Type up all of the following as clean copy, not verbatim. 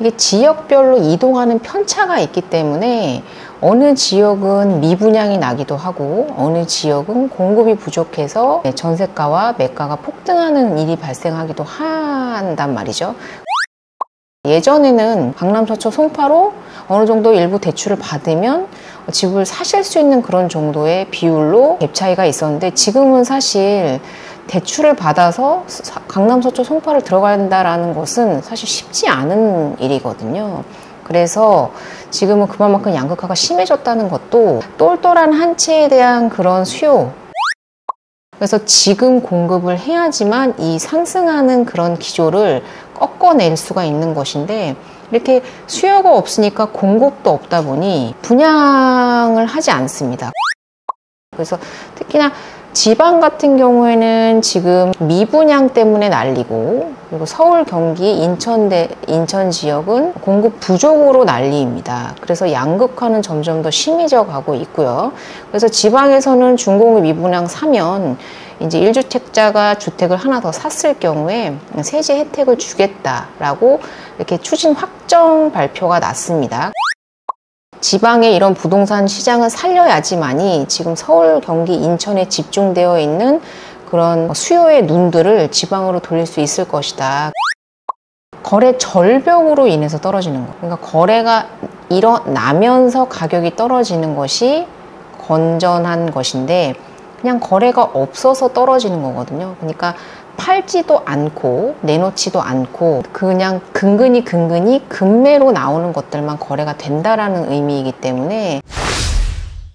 이게 지역별로 이동하는 편차가 있기 때문에 어느 지역은 미분양이 나기도 하고 어느 지역은 공급이 부족해서 전세가와 매가가 폭등하는 일이 발생하기도 한단 말이죠. 예전에는 강남, 서초, 송파로 어느 정도 일부 대출을 받으면 집을 사실 수 있는 그런 정도의 비율로 갭 차이가 있었는데, 지금은 사실 대출을 받아서 강남, 서초, 송파를 들어간다라는 것은 사실 쉽지 않은 일이거든요. 그래서 지금은 그만큼 양극화가 심해졌다는 것도 똘똘한 한 채에 대한 그런 수요, 그래서 지금 공급을 해야지만 이 상승하는 그런 기조를 꺾어낼 수가 있는 것인데, 이렇게 수요가 없으니까 공급도 없다 보니 분양을 하지 않습니다. 그래서 특히나 지방 같은 경우에는 지금 미분양 때문에 난리고, 그리고 서울, 경기, 인천 지역은 공급 부족으로 난리입니다. 그래서 양극화는 점점 더 심해져 가고 있고요. 그래서 지방에서는 중공업 미분양 사면 이제 1주택자가 주택을 하나 더 샀을 경우에 세제 혜택을 주겠다라고 이렇게 추진 확정 발표가 났습니다. 지방의 이런 부동산 시장을 살려야지만이 지금 서울, 경기, 인천에 집중되어 있는 그런 수요의 눈들을 지방으로 돌릴 수 있을 것이다. 거래 절벽으로 인해서 떨어지는 거. 그러니까 거래가 일어나면서 가격이 떨어지는 것이 건전한 것인데, 그냥 거래가 없어서 떨어지는 거거든요. 그러니까 팔지도 않고 내놓지도 않고 그냥 근근히 금매로 나오는 것들만 거래가 된다라는 의미이기 때문에.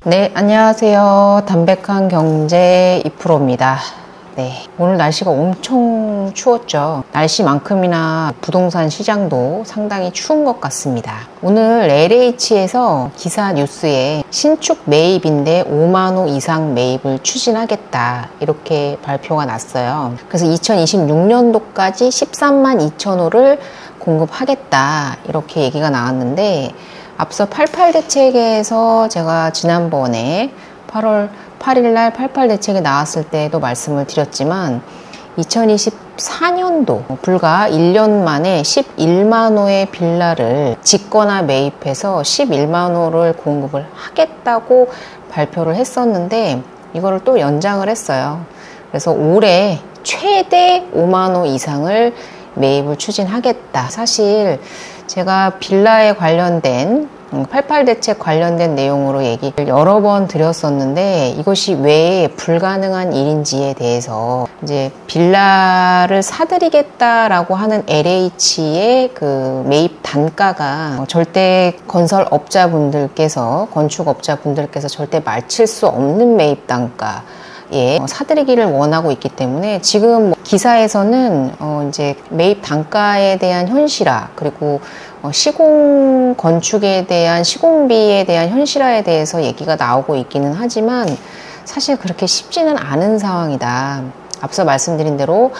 네, 안녕하세요. 담백한 경제 2%입니다. 네, 오늘 날씨가 엄청 추웠죠. 날씨만큼이나 부동산 시장도 상당히 추운 것 같습니다. 오늘 LH에서 기사 뉴스에 신축 매입인데 5만 호 이상 매입을 추진하겠다, 이렇게 발표가 났어요. 그래서 2026년도까지 13만 2천 호를 공급하겠다, 이렇게 얘기가 나왔는데, 앞서 88 대책에서 제가 지난번에 8월 8일날 88 대책이 나왔을 때도 말씀을 드렸지만, 2024년도 불과 1년 만에 11만 호의 빌라를 짓거나 매입해서 11만 호를 공급을 하겠다고 발표를 했었는데, 이거를 또 연장을 했어요. 그래서 올해 최대 5만 호 이상을 매입을 추진하겠다. 사실 제가 빌라에 관련된 88 대책 관련된 내용으로 얘기를 여러 번 드렸었는데, 이것이 왜 불가능한 일인지에 대해서 이제 빌라를 사드리겠다라고 하는 LH의 그 매입 단가가 절대 건설업자분들께서, 건축업자분들께서 절대 맞출 수 없는 매입 단가, 사드리기를 원하고 있기 때문에, 지금 기사에서는 이제 매입 단가에 대한 현실화, 그리고 시공 건축에 대한 시공비에 대한 현실화에 대해서 얘기가 나오고 있기는 하지만 사실 그렇게 쉽지는 않은 상황이다. 앞서 말씀드린 대로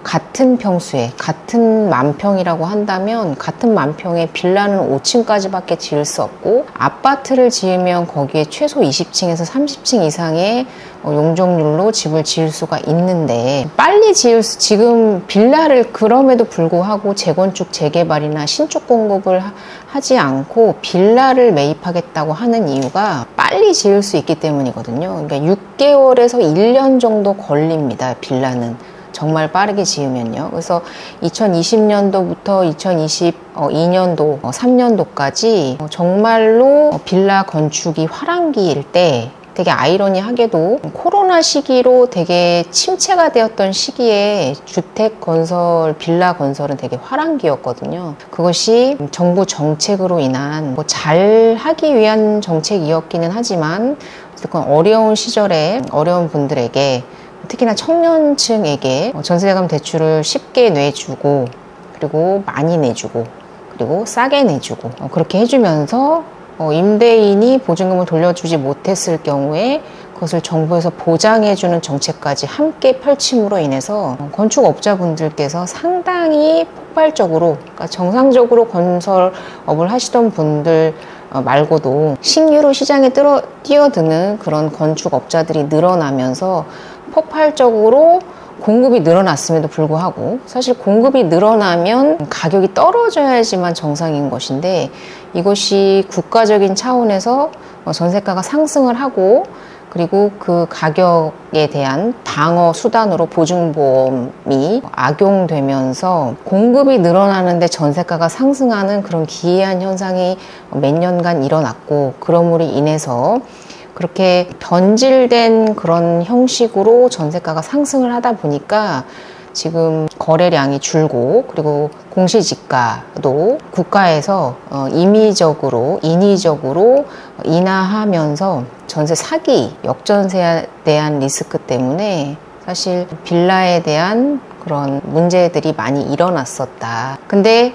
같은 평수에 같은 만평이라고 한다면, 같은 만평에 빌라는 5층까지밖에 지을 수 없고, 아파트를 지으면 거기에 최소 20층에서 30층 이상의 용적률로 집을 지을 수가 있는데, 빨리 지금 빌라를 그럼에도 불구하고 재건축, 재개발이나 신축 공급을 하지 않고 빌라를 매입하겠다고 하는 이유가 빨리 지을 수 있기 때문이거든요. 그러니까 6개월에서 1년 정도 걸립니다, 빌라는. 정말 빠르게 지으면요. 그래서 2020년도부터 2022년도, 3년도까지 정말로 빌라 건축이 화랑기일 때, 되게 아이러니하게도 코로나 시기로 되게 침체가 되었던 시기에 주택 건설, 빌라 건설은 되게 화랑기였거든요. 그것이 정부 정책으로 인한 잘 하기 위한 정책이었기는 하지만, 어려운 시절에 어려운 분들에게, 특히나 청년층에게 전세자금 대출을 쉽게 내주고, 그리고 많이 내주고, 그리고 싸게 내주고, 그렇게 해주면서 임대인이 보증금을 돌려주지 못했을 경우에 그것을 정부에서 보장해주는 정책까지 함께 펼침으로 인해서 건축업자분들께서 상당히 폭발적으로, 그러니까 정상적으로 건설업을 하시던 분들 말고도 신규로 시장에 뛰어드는 그런 건축업자들이 늘어나면서 폭발적으로 공급이 늘어났음에도 불구하고, 사실 공급이 늘어나면 가격이 떨어져야지만 정상인 것인데, 이것이 국가적인 차원에서 전세가가 상승을 하고, 그리고 그 가격에 대한 방어 수단으로 보증보험이 악용되면서 공급이 늘어나는데 전세가가 상승하는 그런 기이한 현상이 몇 년간 일어났고, 그러므로 인해서 그렇게 변질된 그런 형식으로 전세가가 상승을 하다 보니까 지금 거래량이 줄고, 그리고 공시지가도 국가에서 임의적으로 인위적으로 인하하면서 전세 사기, 역전세에 대한 리스크 때문에 사실 빌라에 대한 그런 문제들이 많이 일어났었다. 근데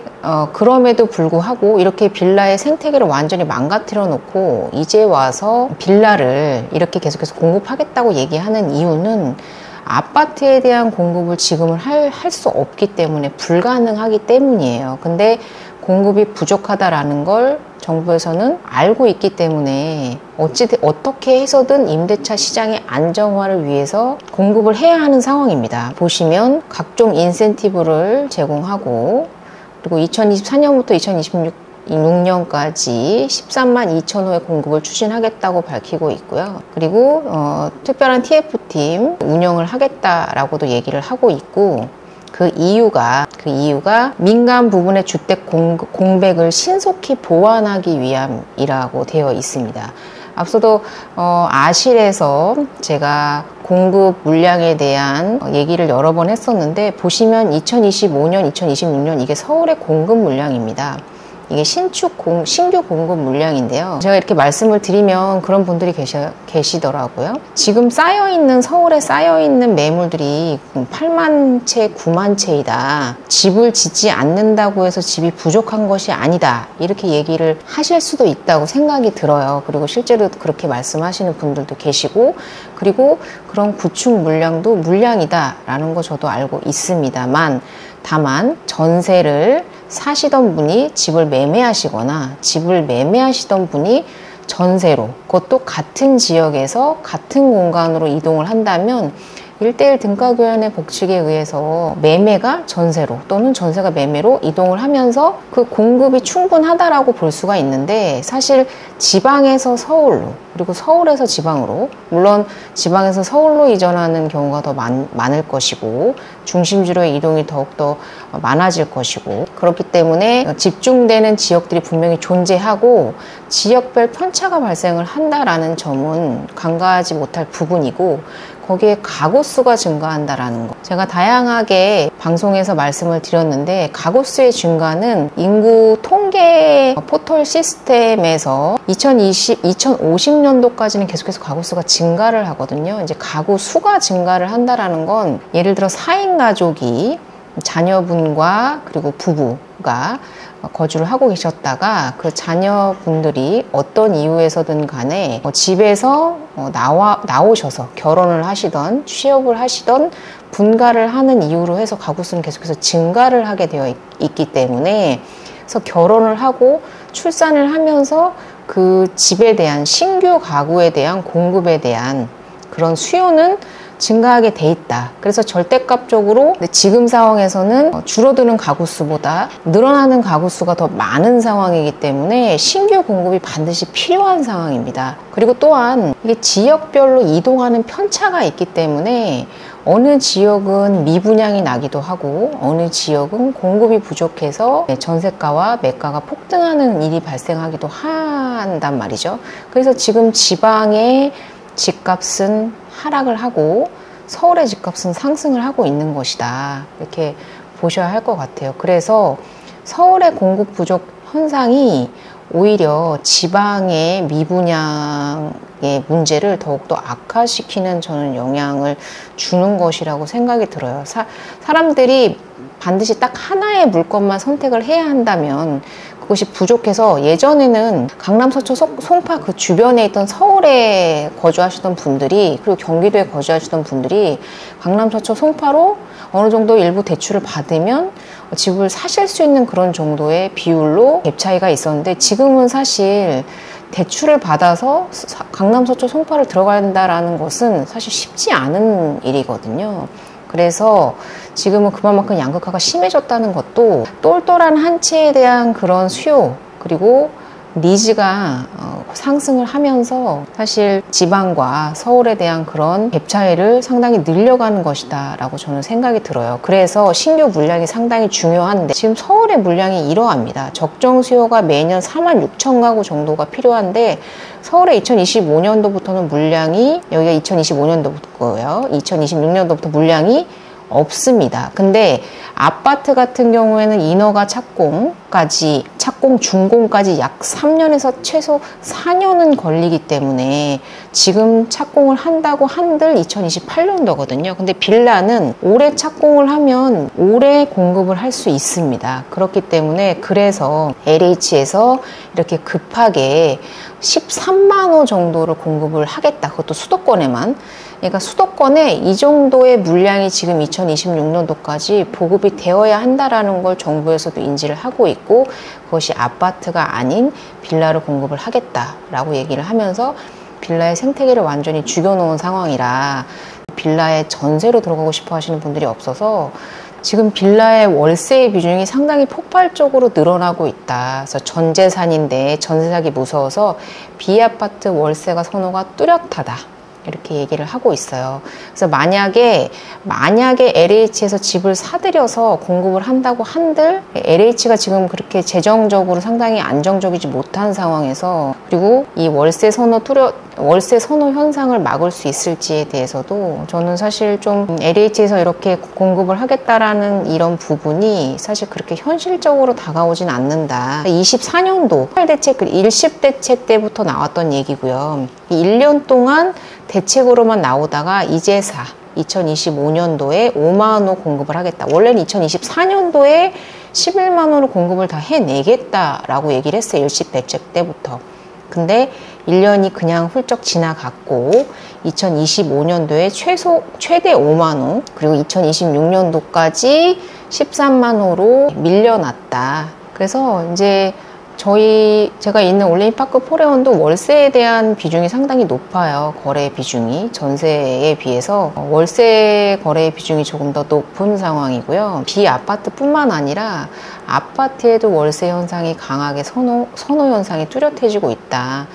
그럼에도 불구하고 이렇게 빌라의 생태계를 완전히 망가뜨려 놓고 이제 와서 빌라를 이렇게 계속해서 공급하겠다고 얘기하는 이유는 아파트에 대한 공급을 지금은 할 수 없기 때문에, 불가능하기 때문이에요. 근데 공급이 부족하다라는 걸 정부에서는 알고 있기 때문에 어떻게 해서든 임대차 시장의 안정화를 위해서 공급을 해야 하는 상황입니다. 보시면 각종 인센티브를 제공하고, 그리고 2024년부터 2026년까지 13만 2천호의 공급을 추진하겠다고 밝히고 있고요. 그리고 특별한 TF팀 운영을 하겠다라고도 얘기를 하고 있고, 그 이유가 민간 부분의 주택 공백을 신속히 보완하기 위함이라고 되어 있습니다. 앞서도 아실에서 제가 공급 물량에 대한 얘기를 여러 번 했었는데, 보시면 2025년, 2026년 이게 서울의 공급 물량입니다. 이게 신규 공급 물량인데요. 제가 이렇게 말씀을 드리면 그런 분들이 계시더라고요. 지금 서울에 쌓여있는 매물들이 8만 채, 9만 채이다. 집을 짓지 않는다고 해서 집이 부족한 것이 아니다. 이렇게 얘기를 하실 수도 있다고 생각이 들어요. 그리고 실제로 그렇게 말씀하시는 분들도 계시고, 그리고 그런 구축 물량도 물량이다라는 거 저도 알고 있습니다만, 다만 전세를 사시던 분이 집을 매매하시거나 집을 매매하시던 분이 전세로, 그것도 같은 지역에서 같은 공간으로 이동을 한다면 1:1 등가교환의 법칙에 의해서 매매가 전세로 또는 전세가 매매로 이동을 하면서 그 공급이 충분하다라고 볼 수가 있는데, 사실 지방에서 서울로, 그리고 서울에서 지방으로, 물론 지방에서 서울로 이전하는 경우가 더 많을 것이고 중심지로의 이동이 더욱더 많아질 것이고, 그렇기 때문에 집중되는 지역들이 분명히 존재하고 지역별 편차가 발생을 한다라는 점은 간과하지 못할 부분이고, 거기에 가구 수가 증가한다라는 거, 제가 다양하게 방송에서 말씀을 드렸는데, 가구 수의 증가는 인구 통계 포털 시스템에서 2050년도까지는 계속해서 가구 수가 증가를 하거든요. 이제 가구 수가 증가를 한다라는 건, 예를 들어 4인 가족이 자녀분과 그리고 부부가 거주를 하고 계셨다가 그 자녀분들이 어떤 이유에서든 간에 집에서 나오셔서 결혼을 하시던 취업을 하시던 분가를 하는 이유로 해서 가구수는 계속해서 증가를 하게 되어 있기 때문에, 그래서 결혼을 하고 출산을 하면서 그 집에 대한 신규 가구에 대한 공급에 대한 그런 수요는 증가하게 돼 있다. 그래서 절대값적으로 지금 상황에서는 줄어드는 가구 수보다 늘어나는 가구 수가 더 많은 상황이기 때문에 신규 공급이 반드시 필요한 상황입니다. 그리고 또한 이게 지역별로 이동하는 편차가 있기 때문에 어느 지역은 미분양이 나기도 하고 어느 지역은 공급이 부족해서 전세가와 매가가 폭등하는 일이 발생하기도 한단 말이죠. 그래서 지금 지방의 집값은 하락을 하고 서울의 집값은 상승을 하고 있는 것이다, 이렇게 보셔야 할 것 같아요. 그래서 서울의 공급 부족 현상이 오히려 지방의 미분양의 문제를 더욱더 악화시키는 저는 영향을 주는 것이라고 생각이 들어요. 사람들이 반드시 딱 하나의 물건만 선택을 해야 한다면 그것이 부족해서, 예전에는 강남, 서초, 송파 그 주변에 있던 서울에 거주하시던 분들이, 그리고 경기도에 거주하시던 분들이 강남, 서초, 송파로 어느 정도 일부 대출을 받으면 집을 사실 수 있는 그런 정도의 비율로 갭 차이가 있었는데, 지금은 사실 대출을 받아서 강남, 서초, 송파를 들어간다라는 것은 사실 쉽지 않은 일이거든요. 그래서 지금은 그만큼 양극화가 심해졌다는 것도 똘똘한 한 채에 대한 그런 수요, 그리고 니즈가 상승을 하면서 사실 지방과 서울에 대한 그런 갭 차이를 상당히 늘려가는 것이다 라고 저는 생각이 들어요. 그래서 신규 물량이 상당히 중요한데 지금 서울의 물량이 이러합니다. 적정 수요가 매년 46,000가구 정도가 필요한데 서울의 2025년도부터는 물량이, 여기가 2025년도고요. 2026년도부터 물량이 없습니다. 근데 아파트 같은 경우에는 인허가 착공까지, 착공 준공까지 약 3년에서 최소 4년은 걸리기 때문에 지금 착공을 한다고 한들 2028년도거든요. 근데 빌라는 올해 착공을 하면 올해 공급을 할 수 있습니다. 그렇기 때문에 그래서 LH에서 이렇게 급하게 13만 호 정도를 공급을 하겠다. 그것도 수도권에만. 그러니까 수도권에 이 정도의 물량이 지금 2026년도까지 보급이 되어야 한다라는 걸 정부에서도 인지를 하고 있고, 그것이 아파트가 아닌 빌라를 공급을 하겠다라고 얘기를 하면서 빌라의 생태계를 완전히 죽여놓은 상황이라 빌라에 전세로 들어가고 싶어 하시는 분들이 없어서 지금 빌라의 월세의 비중이 상당히 폭발적으로 늘어나고 있다. 그래서 전 재산인데 전세 사기 무서워서 B아파트 월세가 선호가 뚜렷하다. 이렇게 얘기를 하고 있어요. 그래서 만약에 LH에서 집을 사들여서 공급을 한다고 한들 LH가 지금 그렇게 재정적으로 상당히 안정적이지 못한 상황에서, 그리고 이 월세 선호 현상을 막을 수 있을지에 대해서도 저는 사실 좀 LH에서 이렇게 공급을 하겠다라는 이런 부분이 사실 그렇게 현실적으로 다가오진 않는다. 24년도 8대책, 10대책 때부터 나왔던 얘기고요. 1년 동안 대책으로만 나오다가 이제사 2025년도에 5만 호 공급을 하겠다. 원래는 2024년도에 11만 호를 공급을 다 해내겠다라고 얘기를 했어요. 10대책 때부터. 근데 1년이 그냥 훌쩍 지나갔고 2025년도에 최대 5만 호, 그리고 2026년도까지 13만 호로 밀려났다. 그래서 이제 제가 있는 올레인파크 포레온도 월세에 대한 비중이 상당히 높아요. 거래 비중이 전세에 비해서 월세 거래 비중이 조금 더 높은 상황이고요. 비아파트뿐만 아니라 아파트에도 월세 현상이 강하게 선호 현상이 뚜렷해지고 있다.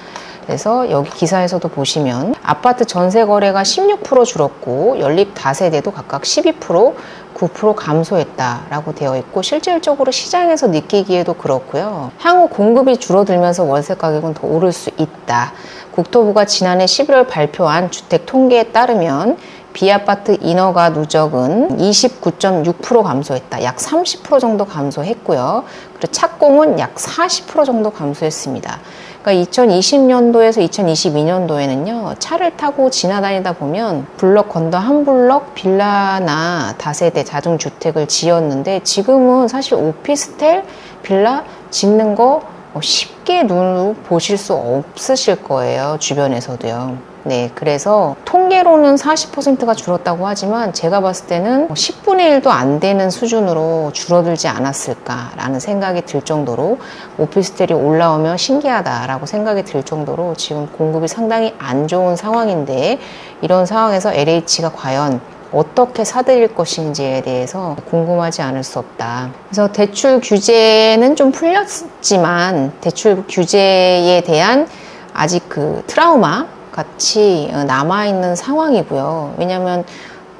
그래서 여기 기사에서도 보시면 아파트 전세 거래가 16% 줄었고 연립 다세대도 각각 12%, 9% 감소했다라고 되어 있고, 실질적으로 시장에서 느끼기에도 그렇고요. 향후 공급이 줄어들면서 월세 가격은 더 오를 수 있다. 국토부가 지난해 11월 발표한 주택 통계에 따르면 B아파트 인허가 누적은 29.6% 감소했다. 약 30% 정도 감소했고요. 그리고 착공은 약 40% 정도 감소했습니다. 그러니까 2020년도에서 2022년도에는요, 차를 타고 지나다니다 보면 블럭 건너 한 블럭 빌라나 다세대 다중주택을 지었는데 지금은 사실 오피스텔 빌라 짓는 거 쉽게 눈으로 보실 수 없으실 거예요. 주변에서도요. 네, 그래서 통계로는 40%가 줄었다고 하지만 제가 봤을 때는 10분의 1도 안 되는 수준으로 줄어들지 않았을까라는 생각이 들 정도로 오피스텔이 올라오면 신기하다라고 생각이 들 정도로 지금 공급이 상당히 안 좋은 상황인데, 이런 상황에서 LH가 과연 어떻게 사들일 것인지에 대해서 궁금하지 않을 수 없다. 그래서 대출 규제는 좀 풀렸지만 대출 규제에 대한 아직 그 트라우마 같이 남아있는 상황이고요. 왜냐하면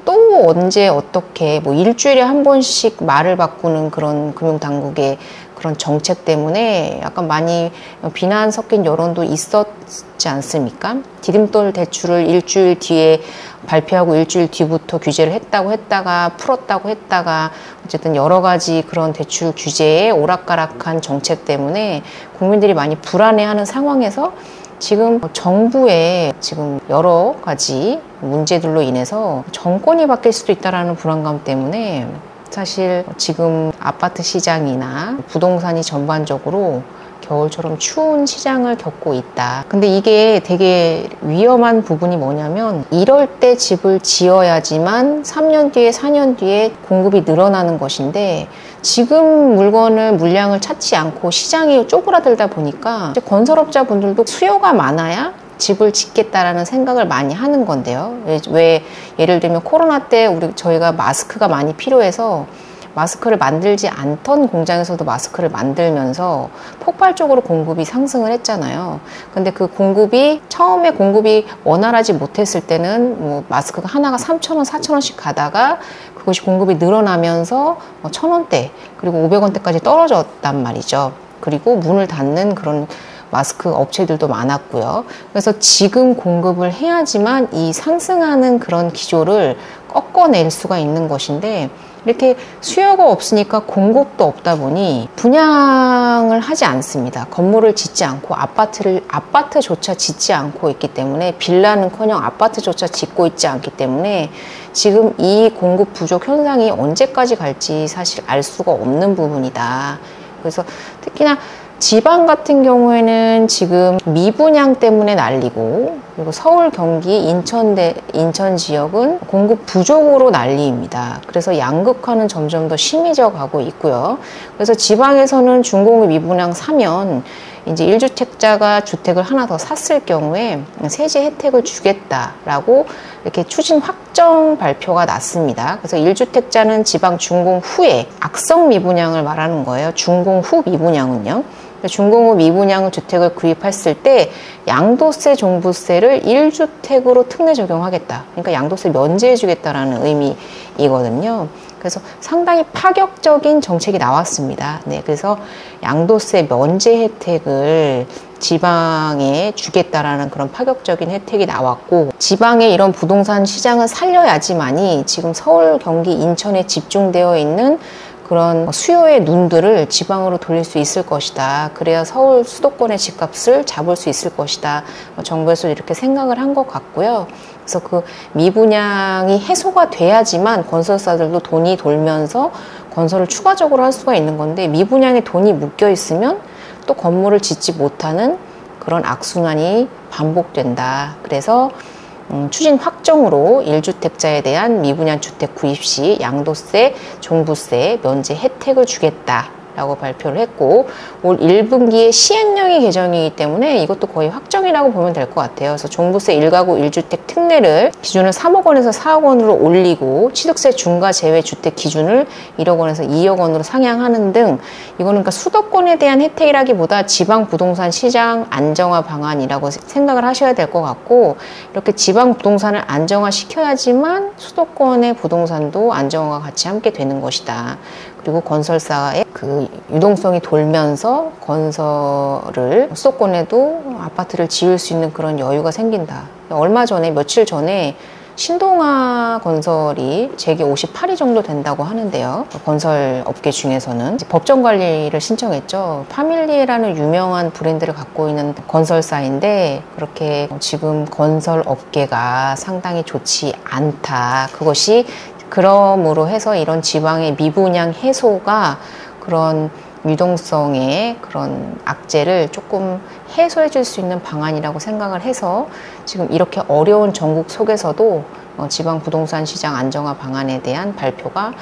또 언제 어떻게 뭐 일주일에 한 번씩 말을 바꾸는 그런 금융당국의 그런 정책 때문에 약간 많이 비난 섞인 여론도 있었지 않습니까? 디딤돌 대출을 일주일 뒤에 발표하고 일주일 뒤부터 규제를 했다가 풀었다고 했다가 어쨌든 여러 가지 그런 대출 규제의 오락가락한 정책 때문에 국민들이 많이 불안해하는 상황에서 지금 정부의 지금 여러 가지 문제들로 인해서 정권이 바뀔 수도 있다는 불안감 때문에 사실 지금 아파트 시장이나 부동산이 전반적으로 겨울처럼 추운 시장을 겪고 있다. 근데 이게 되게 위험한 부분이 뭐냐면 이럴 때 집을 지어야지만 3년 뒤에 4년 뒤에 공급이 늘어나는 것인데, 지금 물량을 찾지 않고 시장이 쪼그라들다 보니까 건설업자분들도 수요가 많아야 집을 짓겠다라는 생각을 많이 하는 건데요. 왜 예를 들면 코로나 때 저희가 마스크가 많이 필요해서 마스크를 만들지 않던 공장에서도 마스크를 만들면서 폭발적으로 공급이 상승을 했잖아요. 근데 그 공급이 처음에 공급이 원활하지 못했을 때는 뭐 마스크가 하나가 3,000원, 4,000원씩 가다가 그것이 공급이 늘어나면서 1,000원대 그리고 500원대까지 떨어졌단 말이죠. 그리고 문을 닫는 그런 마스크 업체들도 많았고요. 그래서 지금 공급을 해야지만 이 상승하는 그런 기조를 꺾어낼 수가 있는 것인데 이렇게 수요가 없으니까 공급도 없다 보니 분양을 하지 않습니다. 건물을 짓지 않고 아파트조차 짓지 않고 있기 때문에 빌라는커녕 아파트조차 짓고 있지 않기 때문에 지금 이 공급 부족 현상이 언제까지 갈지 사실 알 수가 없는 부분이다. 그래서 특히나 지방 같은 경우에는 지금 미분양 때문에 난리고 그리고 서울, 경기, 인천 지역은 공급 부족으로 난리입니다. 그래서 양극화는 점점 더 심해져 가고 있고요. 그래서 지방에서는 중공업 미분양 사면 이제 1주택자가 주택을 하나 더 샀을 경우에 세제 혜택을 주겠다라고 이렇게 추진 확정 발표가 났습니다. 그래서 1주택자는 지방 준공 후에 악성 미분양을 말하는 거예요. 준공 후 미분양은요. 준공 후 미분양 주택을 구입했을 때 양도세, 종부세를 1주택으로 특례 적용하겠다. 그러니까 양도세 면제해 주겠다라는 의미이거든요. 그래서 상당히 파격적인 정책이 나왔습니다. 네, 그래서 양도세 면제 혜택을 지방에 주겠다라는 그런 파격적인 혜택이 나왔고 지방의 이런 부동산 시장을 살려야지만이 지금 서울, 경기, 인천에 집중되어 있는 그런 수요의 눈들을 지방으로 돌릴 수 있을 것이다. 그래야 서울 수도권의 집값을 잡을 수 있을 것이다. 정부에서 이렇게 생각을 한 것 같고요. 그래서 그 미분양이 해소가 돼야지만 건설사들도 돈이 돌면서 건설을 추가적으로 할 수가 있는 건데 미분양에 돈이 묶여 있으면 또 건물을 짓지 못하는 그런 악순환이 반복된다. 그래서 추진 확정으로 1주택자에 대한 미분양 주택 구입 시 양도세, 종부세 면제 혜택을 주겠다라고 발표를 했고 올 1분기에 시행령이 개정이기 때문에 이것도 거의 확정이라고 보면 될 것 같아요. 그래서 종부세 1가구 1주택 특례를 기준을 3억 원에서 4억 원으로 올리고 취득세 중과 제외 주택 기준을 1억 원에서 2억 원으로 상향하는 등 이거는 그러니까 수도권에 대한 혜택이라기보다 지방 부동산 시장 안정화 방안이라고 생각을 하셔야 될 것 같고 이렇게 지방 부동산을 안정화시켜야지만 수도권의 부동산도 안정화가 같이 함께 되는 것이다. 그리고 건설사의 그 유동성이 돌면서 건설을 수도권에도 아파트를 지을 수 있는 그런 여유가 생긴다. 얼마 전에 며칠 전에 신동아 건설이 재개 58위 정도 된다고 하는데요. 건설 업계 중에서는 법정 관리를 신청했죠. 파밀리에라는 유명한 브랜드를 갖고 있는 건설사인데 그렇게 지금 건설 업계가 상당히 좋지 않다. 그것이 그러므로 해서 이런 지방의 미분양 해소가 그런 유동성의 그런 악재를 조금 해소해 줄 수 있는 방안이라고 생각을 해서 지금 이렇게 어려운 전국 속에서도 지방 부동산 시장 안정화 방안에 대한 발표가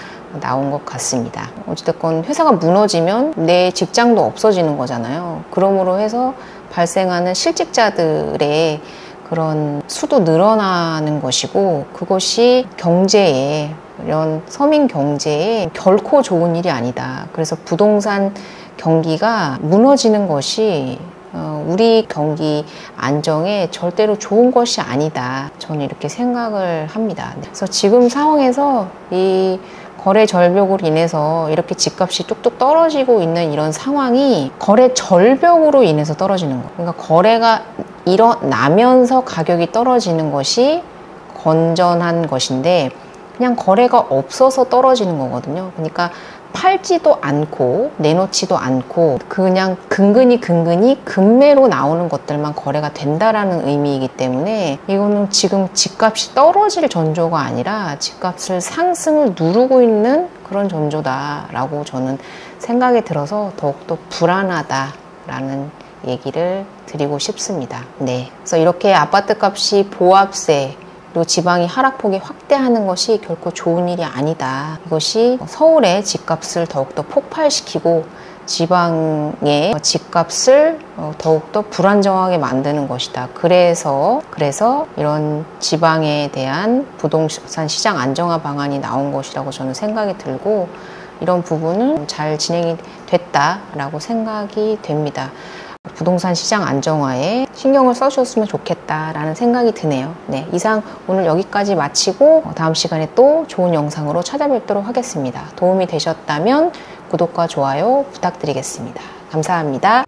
나온 것 같습니다. 어찌됐건 회사가 무너지면 내 직장도 없어지는 거잖아요. 그러므로 해서 발생하는 실직자들의 그런 수도 늘어나는 것이고 그것이 경제에 이런 서민 경제에 결코 좋은 일이 아니다. 그래서 부동산 경기가 무너지는 것이 우리 경기 안정에 절대로 좋은 것이 아니다. 저는 이렇게 생각을 합니다. 그래서 지금 상황에서 이 거래 절벽으로 인해서 이렇게 집값이 뚝뚝 떨어지고 있는 이런 상황이 거래 절벽으로 인해서 떨어지는 거. 그러니까 거래가 일어나면서 가격이 떨어지는 것이 건전한 것인데 그냥 거래가 없어서 떨어지는 거거든요. 그러니까 팔지도 않고 내놓지도 않고 그냥 근근히 금매로 나오는 것들만 거래가 된다라는 의미이기 때문에 이거는 지금 집값이 떨어질 전조가 아니라 집값을 상승을 누르고 있는 그런 전조다라고 저는 생각이 들어서 더욱더 불안하다라는 얘기를 드리고 싶습니다. 네, 그래서 이렇게 아파트 값이 보합세 그리고 지방이 하락폭이 확대하는 것이 결코 좋은 일이 아니다. 이것이 서울의 집값을 더욱더 폭발시키고 지방의 집값을 더욱더 불안정하게 만드는 것이다. 그래서 이런 지방에 대한 부동산 시장 안정화 방안이 나온 것이라고 저는 생각이 들고, 이런 부분은 잘 진행이 됐다라고 생각이 됩니다. 부동산 시장 안정화에 신경을 써주셨으면 좋겠다라는 생각이 드네요. 네, 이상 오늘 여기까지 마치고 다음 시간에 또 좋은 영상으로 찾아뵙도록 하겠습니다. 도움이 되셨다면 구독과 좋아요 부탁드리겠습니다. 감사합니다.